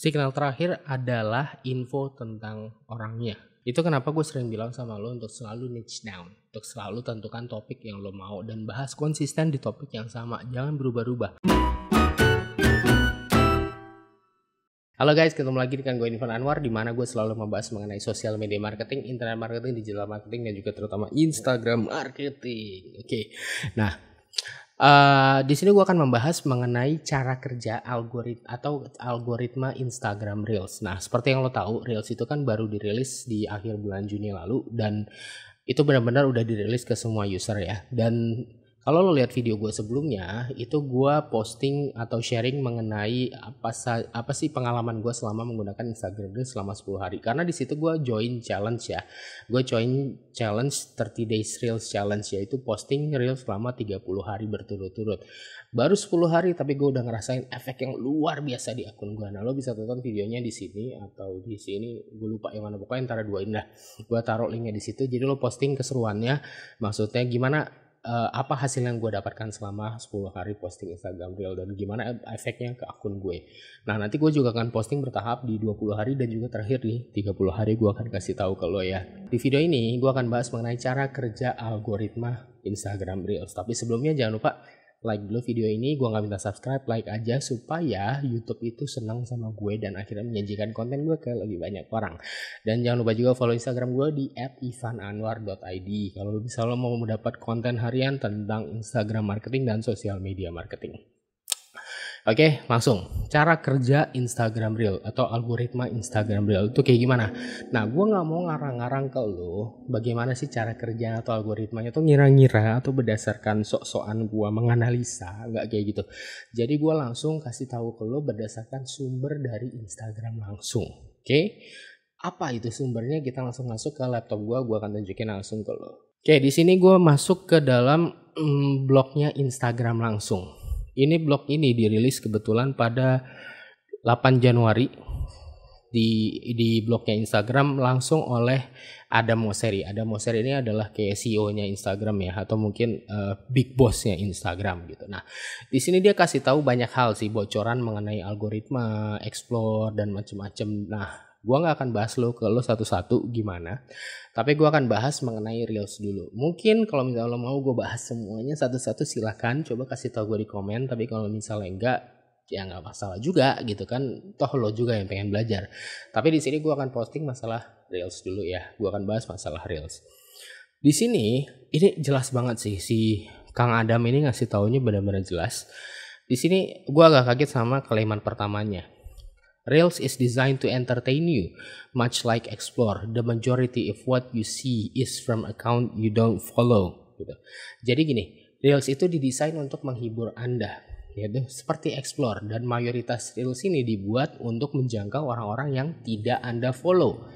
Signal terakhir adalah info tentang orangnya. Itu kenapa gue sering bilang sama lo untuk selalu niche down, untuk selalu tentukan topik yang lo mau dan bahas konsisten di topik yang sama, jangan berubah-ubah. Halo guys, ketemu lagi dengan gue Irfan Anwar, di mana gue selalu membahas mengenai sosial media marketing, internet marketing, digital marketing, dan juga terutama Instagram marketing. Oke. Nah, di sini gue akan membahas mengenai cara kerja algoritma Instagram Reels. Nah, seperti yang lo tahu, Reels itu kan baru dirilis di akhir bulan Juni lalu dan itu benar-benar udah dirilis ke semua user ya. Dan kalau lo lihat video gue sebelumnya, itu gue posting atau sharing mengenai apa sih pengalaman gue selama menggunakan Instagram Reels selama 10 hari. Karena di situ gue join challenge ya. Gue join challenge 30 days Reels challenge, yaitu posting Reels selama 30 hari berturut-turut. Baru 10 hari tapi gue udah ngerasain efek yang luar biasa di akun gue. Nah, lo bisa tonton videonya di sini atau di sini, gue lupa yang mana, pokoknya antara dua ini dah. Gue taruh linknya di situ. Jadi lo posting keseruannya, maksudnya gimana, apa hasil yang gue dapatkan selama 10 hari posting Instagram Reel dan gimana efeknya ke akun gue. Nah, nanti gue juga akan posting bertahap di 20 hari dan juga terakhir di 30 hari gue akan kasih tahu ke lo ya. Di video ini gue akan bahas mengenai cara kerja algoritma Instagram Reels. Tapi sebelumnya jangan lupa like dulu video ini, gue gak minta subscribe, like aja supaya YouTube itu senang sama gue dan akhirnya menyajikan konten gue ke lebih banyak orang. Dan jangan lupa juga follow Instagram gue di @ivananwar.id kalau bisa lo mau mendapat konten harian tentang Instagram marketing dan sosial media marketing. Oke, langsung. Cara kerja Instagram Reel atau algoritma Instagram Reel itu kayak gimana? Nah, gue gak mau ngarang-ngarang ke lo bagaimana sih cara kerja atau algoritmanya tuh ngira-ngira atau berdasarkan sok-sokan gue menganalisa, nggak kayak gitu. Jadi gue langsung kasih tahu ke lo berdasarkan sumber dari Instagram langsung. Oke? Apa itu sumbernya? Kita langsung masuk ke laptop gue akan tunjukin langsung ke lo. Oke, di sini gue masuk ke dalam blognya Instagram langsung. Ini blog ini dirilis kebetulan pada 8 Januari di blognya Instagram langsung oleh Adam Mosseri. Adam Mosseri ini adalah kayak CEO-nya Instagram ya, atau mungkin big boss-nya Instagram gitu. Nah, di sini dia kasih tahu banyak hal sih, bocoran mengenai algoritma, explore dan macam-macam. Nah, gue nggak akan bahas lo satu-satu gimana, tapi gue akan bahas mengenai Reels dulu. Mungkin kalau misalnya lo mau gue bahas semuanya satu-satu, silahkan coba kasih tahu gue di komen. Tapi kalau misalnya enggak, ya nggak masalah juga gitu kan, toh lo juga yang pengen belajar. Tapi di sini gue akan posting masalah Reels dulu ya. Gue akan bahas masalah Reels. Di sini ini jelas banget sih, si Kang Adam ini ngasih taunya benar-benar jelas. Di sini gue agak kaget sama kalimat pertamanya. Reels is designed to entertain you, much like Explore. The majority of what you see is from account you don't follow. Gitu. Jadi gini, Reels itu didesain untuk menghibur Anda, yaitu seperti Explore, dan mayoritas Reels ini dibuat untuk menjangkau orang-orang yang tidak Anda follow.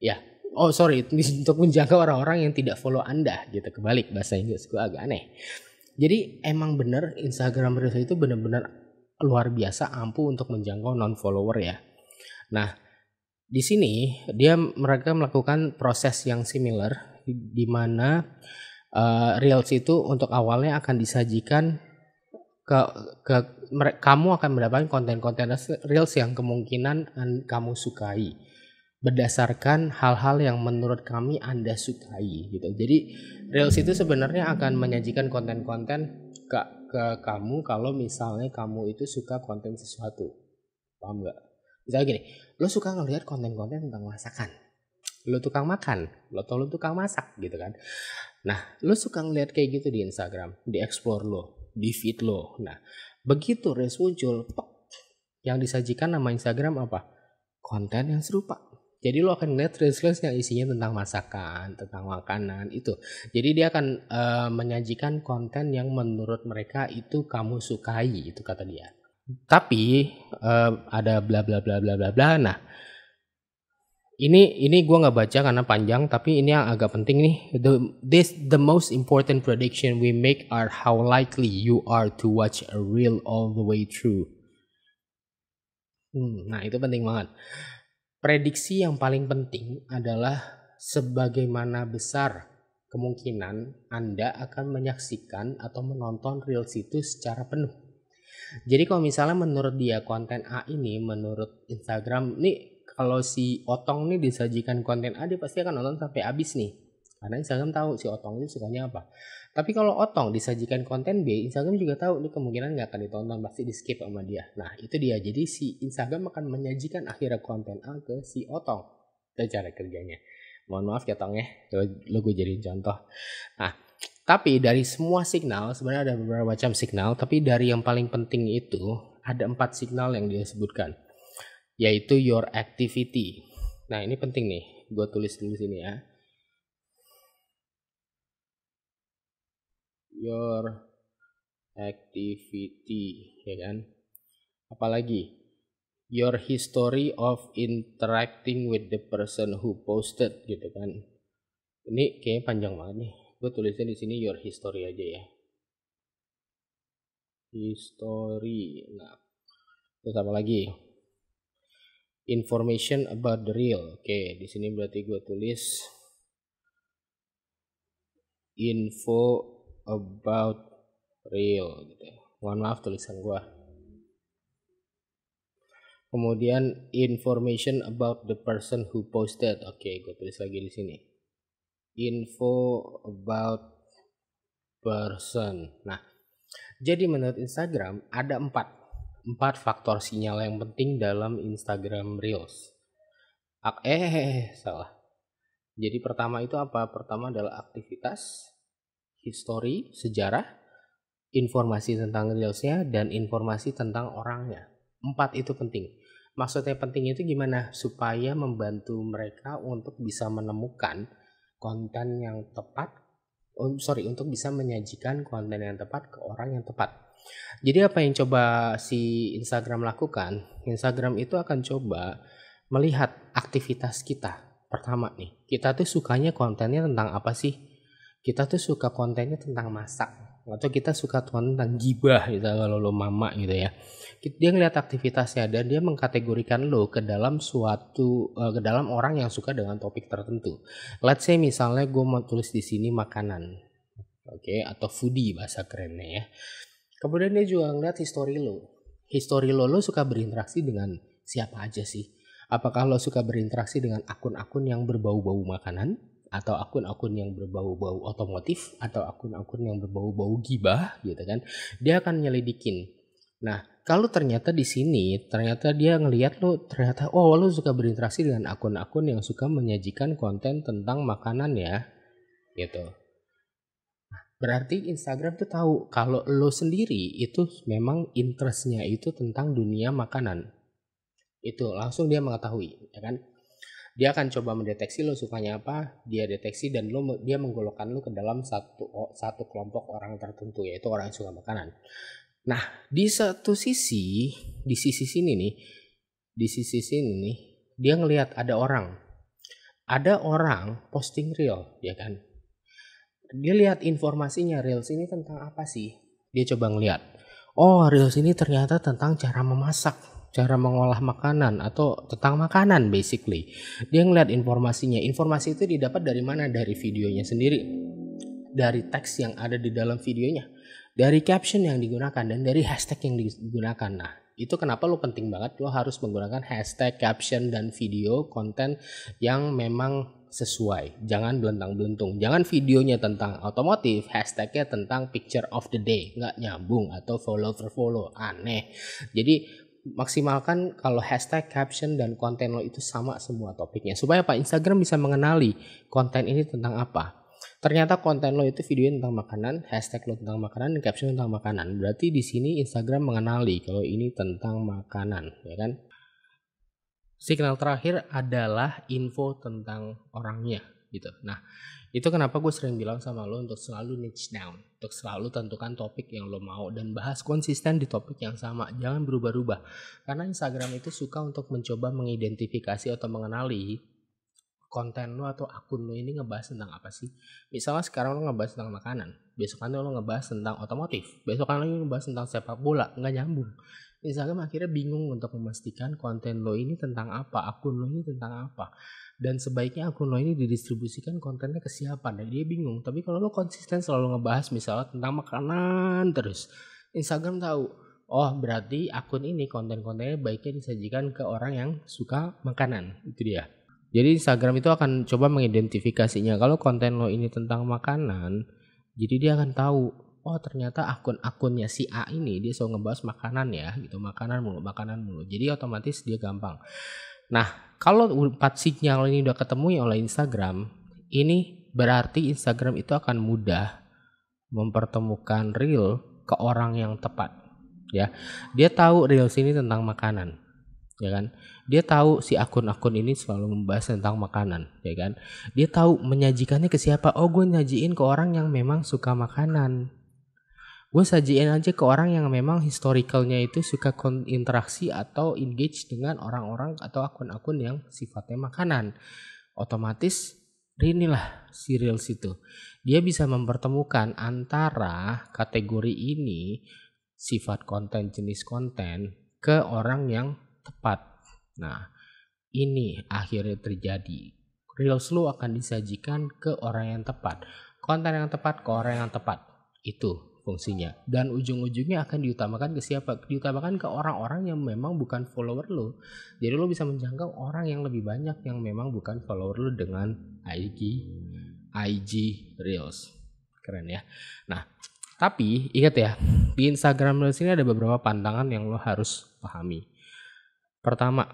Ya, untuk menjangkau orang-orang yang tidak follow Anda, gitu. Kebalik, bahasa Inggris gue agak aneh. Jadi emang bener Instagram Reels itu benar-benar luar biasa ampuh untuk menjangkau non-follower ya. Nah, di sini mereka melakukan proses yang similar di mana Reels itu untuk awalnya akan disajikan kamu akan mendapatkan konten-konten Reels yang kemungkinan kamu sukai berdasarkan hal-hal yang menurut kami Anda sukai gitu. Jadi Reels itu sebenarnya akan menyajikan konten-konten ke kamu kalau misalnya kamu itu suka konten sesuatu. Paham gak? Misalnya gini, lo suka ngelihat konten-konten tentang masakan, lo tukang makan, lo tukang masak gitu kan. Nah, lo suka ngelihat kayak gitu di Instagram, di explore lo, di feed lo. Nah, begitu Reels muncul, yang disajikan nama Instagram apa? Konten yang serupa. Jadi lo akan lihat Reels yang isinya tentang masakan, tentang makanan itu. Jadi dia akan menyajikan konten yang menurut mereka itu kamu sukai, itu kata dia. Tapi ada bla bla bla bla bla bla. Nah, ini gue nggak baca karena panjang, tapi ini yang agak penting nih. The most important prediction we make are how likely you are to watch a reel all the way through. Nah, itu penting banget. Prediksi yang paling penting adalah sebagaimana besar kemungkinan Anda akan menyaksikan atau menonton Reels itu secara penuh. Jadi kalau misalnya menurut dia konten A ini, menurut Instagram nih, kalau si Otong nih disajikan konten A, dia pasti akan nonton sampai habis nih. Karena Instagram tahu si Otong itu sukanya apa. Tapi kalau Otong disajikan konten B, Instagram juga tahu ini kemungkinan nggak akan ditonton, pasti di skip sama dia. Nah itu dia, jadi si Instagram akan menyajikan akhirnya konten A ke si Otong. Itu cara kerjanya. Mohon maaf ya Tong ya, lo gue jadiin contoh. Nah, tapi dari semua signal, sebenarnya ada beberapa macam signal, tapi dari yang paling penting itu ada 4 signal yang dia sebutkan, yaitu your activity. Nah ini penting nih, gue tulis dulu sini ya. Your activity, ya kan? Apalagi your history of interacting with the person who posted, gitu kan? Ini kayaknya panjang banget nih. Gue tulisnya di sini your history aja ya. History. Nah, terus apa lagi? Information about the real. Oke, di sini berarti gue tulis info about real gitu. Mohon maaf tulisan gue. Kemudian information about the person who posted. Oke, gue tulis lagi di sini. Info about person. Nah, jadi menurut Instagram ada 4 faktor sinyal yang penting dalam Instagram Reels. Salah. Jadi pertama itu apa? Pertama adalah aktivitas, history, sejarah, informasi tentang Reelsnya, dan informasi tentang orangnya. 4 itu penting. Maksudnya penting itu gimana? Supaya membantu mereka untuk bisa menemukan konten yang tepat, untuk bisa menyajikan konten yang tepat ke orang yang tepat. Jadi apa yang coba si Instagram lakukan? Instagram itu akan coba melihat aktivitas kita. Pertama nih, kita tuh sukanya kontennya tentang apa sih? Kita tuh suka kontennya tentang masak, atau kita suka tentang gibah gitu kalau lo mama gitu ya. Dia ngeliat aktivitasnya dan dia mengkategorikan lo ke dalam ke dalam orang yang suka dengan topik tertentu. Let's say misalnya gue mau tulis di sini makanan, oke, atau foodie bahasa kerennya ya. Kemudian dia juga ngeliat history lo suka berinteraksi dengan siapa aja sih? Apakah lo suka berinteraksi dengan akun-akun yang berbau-bau makanan, atau akun-akun yang berbau-bau otomotif, atau akun-akun yang berbau-bau gibah gitu kan? Dia akan nyelidikin. Nah, kalau ternyata di sini ternyata dia ngelihat lo suka berinteraksi dengan akun-akun yang suka menyajikan konten tentang makanan ya, gitu. Berarti Instagram tuh tahu kalau lo sendiri itu memang interestnya itu tentang dunia makanan. Itu langsung dia mengetahui, ya kan? Dia akan coba mendeteksi lo sukanya apa, dia deteksi dan dia menggolokkan lo ke dalam satu kelompok orang tertentu, yaitu orang yang suka makanan. Nah, di sisi sini nih, dia ngelihat ada orang posting reel, ya kan? Dia lihat informasinya, reels ini tentang apa sih? Dia coba ngeliat, reels ini ternyata tentang cara memasak, cara mengolah makanan, atau tentang makanan basically. Dia ngeliat informasinya. Informasi itu didapat dari mana? Dari videonya sendiri, dari teks yang ada di dalam videonya, dari caption yang digunakan, dan dari hashtag yang digunakan. Nah, itu kenapa lo penting banget lo harus menggunakan hashtag, caption, dan video konten yang memang sesuai. Jangan belentang-belentung. Jangan videonya tentang otomotif, hashtagnya tentang picture of the day, nggak nyambung, atau follow for follow, aneh. Jadi maksimalkan kalau hashtag, caption, dan konten lo itu sama semua topiknya, supaya Pak Instagram bisa mengenali konten ini tentang apa. Ternyata konten lo itu video tentang makanan, hashtag lo tentang makanan, dan caption tentang makanan. Berarti di sini Instagram mengenali kalau ini tentang makanan, ya kan? Signal terakhir adalah info tentang orangnya gitu. Nah, itu kenapa gue sering bilang sama lo untuk selalu niche down, untuk selalu tentukan topik yang lo mau dan bahas konsisten di topik yang sama, jangan berubah-ubah. Karena Instagram itu suka untuk mencoba mengidentifikasi atau mengenali konten lo atau akun lo ini ngebahas tentang apa sih. Misalnya sekarang lo ngebahas tentang makanan, besokannya lo ngebahas tentang otomotif, besokan lo ngebahas tentang sepak bola, nggak nyambung. Instagram akhirnya bingung untuk memastikan konten lo ini tentang apa, akun lo ini tentang apa, dan sebaiknya akun lo ini didistribusikan kontennya ke siapa. Dan dia bingung. Tapi kalau lo konsisten selalu ngebahas misalnya tentang makanan terus, Instagram tahu, Oh, berarti akun ini konten-kontennya baiknya disajikan ke orang yang suka makanan. Itu dia. Jadi Instagram itu akan coba mengidentifikasinya. Kalau konten lo ini tentang makanan, jadi dia akan tahu, oh ternyata akun-akunnya si A ini dia selalu ngebahas makanan ya, gitu, makanan mulu. Jadi otomatis dia gampang. Nah, kalau 4 sinyal ini udah ketemu oleh Instagram, ini berarti Instagram itu akan mudah mempertemukan reel ke orang yang tepat. Ya, dia tahu reels ini tentang makanan, ya kan? Dia tahu si akun-akun ini selalu membahas tentang makanan, ya kan? Dia tahu menyajikannya ke siapa. Oh, gue nyajiin ke orang yang memang suka makanan. Gue sajiin aja ke orang yang memang historicalnya itu suka interaksi atau engage dengan orang-orang atau akun-akun yang sifatnya makanan. Otomatis inilah si reels itu. Dia bisa mempertemukan antara kategori ini, sifat konten, jenis konten ke orang yang tepat. Nah, ini akhirnya terjadi. Reels lu akan disajikan ke orang yang tepat. Konten yang tepat ke orang yang tepat. Itu fungsinya. Dan ujung-ujungnya akan diutamakan ke siapa? Diutamakan ke orang-orang yang memang bukan follower lu. Jadi lu bisa menjangkau orang yang lebih banyak yang memang bukan follower lu dengan IG Reels. Keren ya. Nah, tapi ingat ya, di Instagram Reels ini ada beberapa pantangan yang lo harus pahami. Pertama,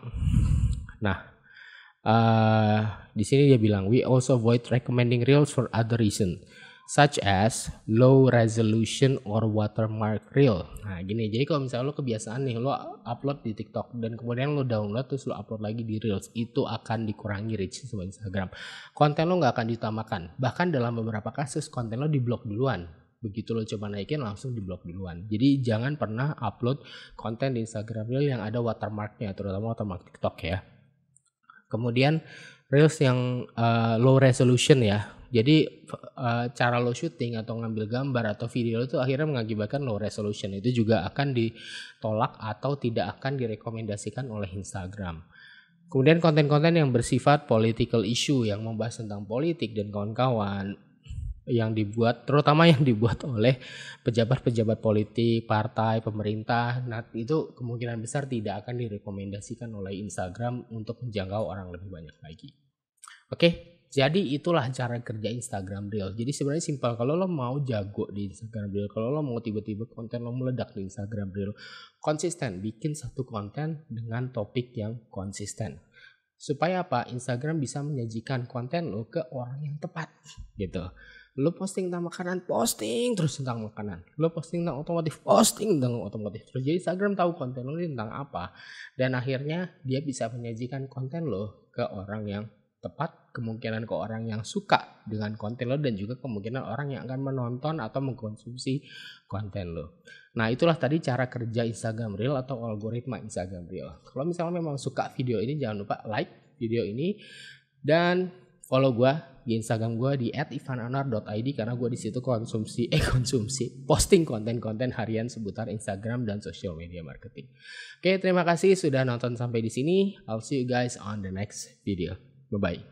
di sini dia bilang, we also avoid recommending Reels for other reason, such as low resolution or watermark reel. Nah gini, jadi kalau misalnya lo kebiasaan nih, lo upload di TikTok dan kemudian lo download terus lo upload lagi di Reels, itu akan dikurangi reach sama Instagram. Konten lo nggak akan diutamakan, bahkan dalam beberapa kasus konten lo diblok duluan. Begitu lo coba naikin langsung diblok duluan. Jadi jangan pernah upload konten di Instagram Reel yang ada watermarknya, terutama watermark TikTok ya. Kemudian Reels yang low resolution ya. Jadi cara lo syuting atau ngambil gambar atau video itu akhirnya mengakibatkan low resolution. Itu juga akan ditolak atau tidak akan direkomendasikan oleh Instagram. Kemudian konten-konten yang bersifat political issue, yang membahas tentang politik dan kawan-kawan, yang dibuat, terutama yang dibuat oleh pejabat-pejabat politik, partai, pemerintah, nah itu kemungkinan besar tidak akan direkomendasikan oleh Instagram untuk menjangkau orang lebih banyak lagi. Oke, jadi itulah cara kerja Instagram Reel. Jadi sebenarnya simpel, kalau lo mau jago di Instagram Reel, kalau lo mau tiba-tiba konten lo meledak di Instagram Reel, konsisten, bikin satu konten dengan topik yang konsisten. Supaya apa? Instagram bisa menyajikan konten lo ke orang yang tepat gitu. Lo posting tentang makanan, posting terus tentang makanan. Lo posting tentang otomotif, posting tentang otomotif. Terus jadi Instagram tahu konten lo ini tentang apa. Dan akhirnya dia bisa menyajikan konten lo ke orang yang tepat, kemungkinan ke orang yang suka dengan konten lo, dan juga kemungkinan orang yang akan menonton atau mengkonsumsi konten lo. Nah itulah tadi cara kerja Instagram Reel atau algoritma Instagram Reel. Kalau misalnya memang suka video ini, jangan lupa like video ini dan follow gue di Instagram gue di @ivananwar.id, karena gue di situ konsumsi posting konten-konten harian seputar Instagram dan social media marketing. Oke, terima kasih sudah nonton sampai di sini. I'll see you guys on the next video. Bye bye.